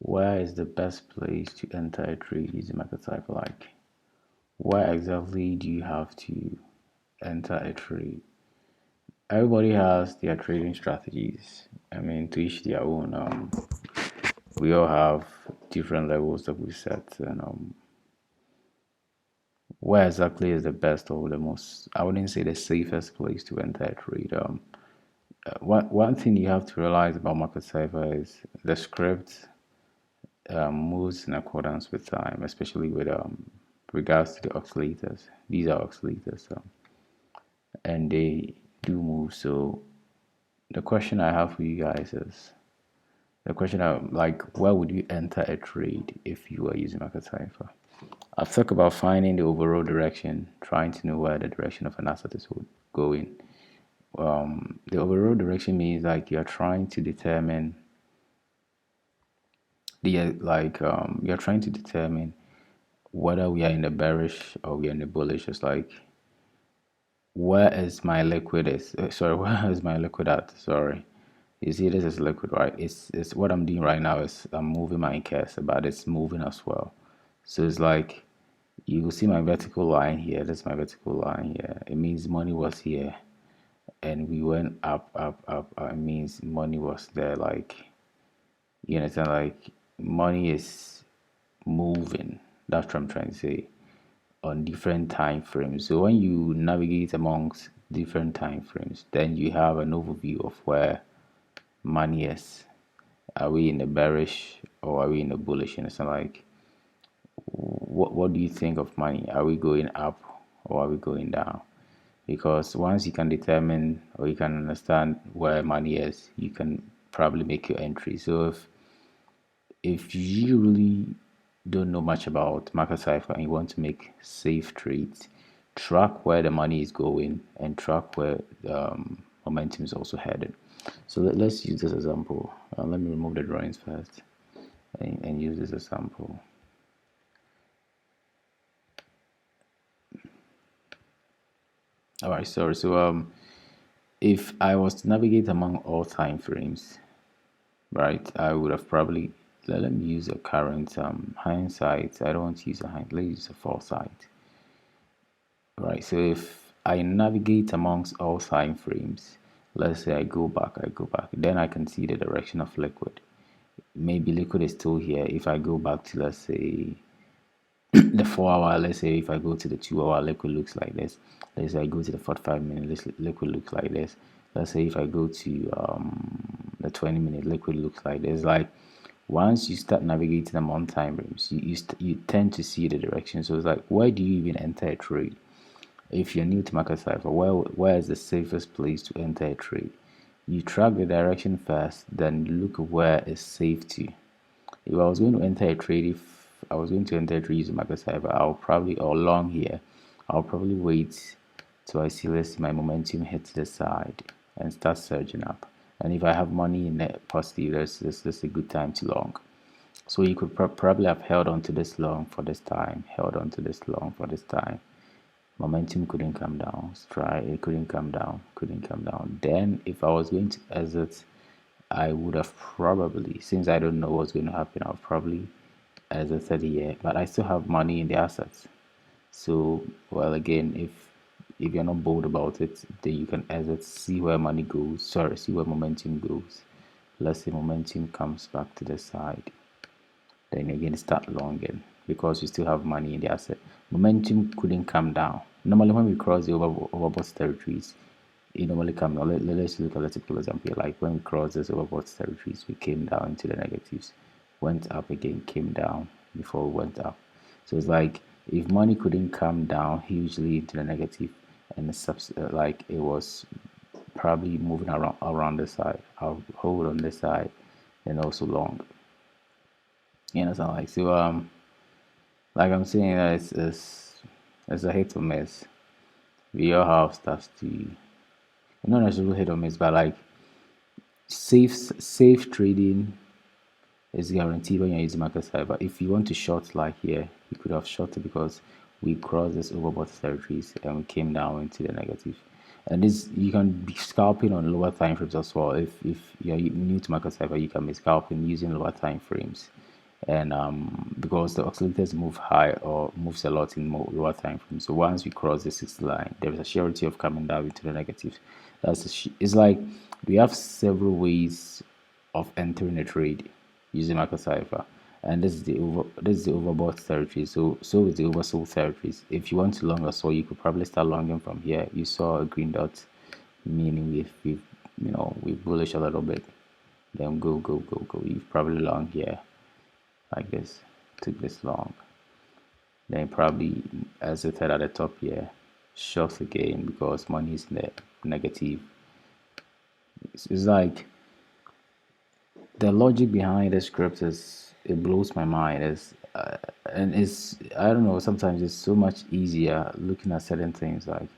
Where is the best place to enter a trade using Market Cipher? Like, where exactly do you have to enter a trade? Everybody has their trading strategies. I mean, to each their own. We all have different levels that we set, and where exactly is the best or the most? I wouldn't say the safest place to enter a trade. One thing you have to realize about Market Cipher is the script moves in accordance with time, especially with regards to the oscillators. These are oscillators, and they do move. So the question I have for you guys is the question of like, where would you enter a trade if you were using Market Cipher? I've talked about finding the overall direction, trying to know where the direction of an asset is going. The overall direction means like you're trying to determine you're trying to determine whether we are in the bearish or we are in the bullish. It's like where is my liquid is sorry where is my liquid at? Sorry, you see this is liquid, right? It's what I'm doing right now is I'm moving my cursor, but it's moving as well. So it's like you will see my vertical line here. This is my vertical line here. It means money was here and we went up, up, up. It means money was there. Like, you understand? Like, money is moving. That's what I'm trying to say on different time frames. So when you navigate amongst different time frames, then you have an overview of where money is. Are we in the bearish or are we in the bullish? And it's like, what do you think of money? Are we going up or are we going down? Because once you can determine or you can understand where money is, you can probably make your entry. So if you really don't know much about Market Cipher and you want to make safe trades, track where the money is going and track where momentum is also headed. So let's use this example. Let me remove the drawings first and use this example. All right, sorry. So if I was to navigate among all time frames, right, I would have probably let me use a current hindsight. I don't want to use a hind. Let's use a foresight. Right. So if I navigate amongst all time frames, let's say I go back, then I can see the direction of liquid. Maybe liquid is still here. If I go back to let's say the 4 hour, let's say if I go to the 2 hour, liquid looks like this. Let's say I go to the 45 minute, liquid looks like this. Let's say if I go to the 20 minute, liquid looks like this. Like once you start navigating among time frames, you tend to see the direction. So it's like, where do you even enter a trade? If you're new to Market Cipher, where is the safest place to enter a trade? You track the direction first, then look where is safe to. If I was going to enter a trade, if I was going to enter a trade using Market Cipher, I'll probably, or long here, I'll probably wait till I see, let's see my momentum hit the side and start surging up. And if I have money in the positive, that's a good time to long. So you could probably have held on to this long for this time, held on to this long for this time. Momentum couldn't come down. Try it couldn't come down, couldn't come down. Then if I was going to exit, I would have probably, since I don't know what's going to happen, I'll probably exited here, but I still have money in the assets. So, well, again, if you're not bold about it, then you can exit, see where money goes. Sorry, see where momentum goes. Let's say momentum comes back to the side. Then again, start longing because you still have money in the asset. Momentum couldn't come down. Normally, when we cross the overbought territories, it normally come down. Let's look at a typical example here. Like when we crossed this overbought territories, we came down into the negatives, went up again, came down before we went up. So it's like if money couldn't come down hugely into the negative, and like it was probably moving around the side, I'll hold on this side and also long. You know, so like I'm saying, it's a hit or miss. We all have stuff to not necessarily hit or miss, but like safe trading is guaranteed when you're using Market Cipher. If you want to short like here, you could have shorted because we crossed this overbought territories and we came down into the negative. And this you can be scalping on lower time frames as well. If you're new to Market Cipher, you can be scalping using lower time frames. and because the oscillators move high or moves a lot in lower time frame. So once we cross the 60 line, there is a surety of coming down into the negative. It's like we have several ways of entering a trade using market cipher, and this is the overbought territory. So is the oversold territories. If you want to long or so, you could probably start longing from here. You saw a green dot, meaning we've bullish a little bit. Then go. You've probably long here like this, took this long. Then probably as I said at the top here, short again because money is negative. It's like the logic behind the script is it blows my mind. And it's I don't know. Sometimes it's so much easier looking at certain things. Like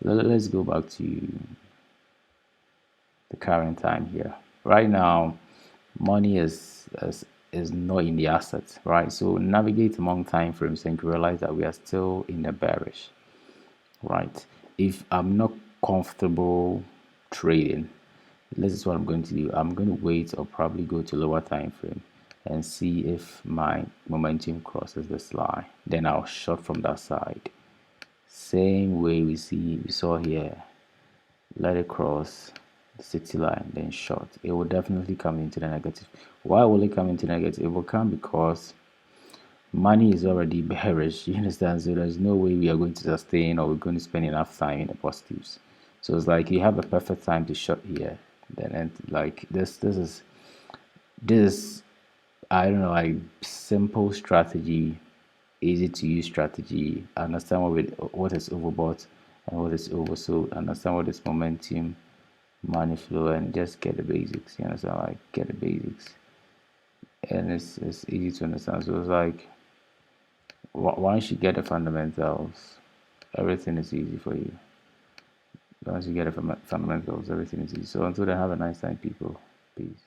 let's go back to the current time here. Right now, money is not in the assets, right? So navigate among time frames and you realize that we are still in the bearish, right? If I'm not comfortable trading, this is what I'm going to do. I'm going to wait or probably go to lower time frame and see if my momentum crosses this line. Then I'll short from that side. Same way we saw here. Let it cross the 60 line, then short. It will definitely come into the negative. Why will it come into negative? It will come because money is already bearish. You understand? So there's no way we are going to sustain or we're going to spend enough time in the positives. So it's like you have a perfect time to short here. Then and like this I don't know, like simple strategy, easy to use strategy. Understand what is overbought and what is oversold. Understand what is momentum, money flow, and just get the basics. You understand? Like get the basics, and it's easy to understand. So it's like once you get the fundamentals, everything is easy for you. Once you get the fundamentals, everything is easy. So until then, have a nice time, people. Peace.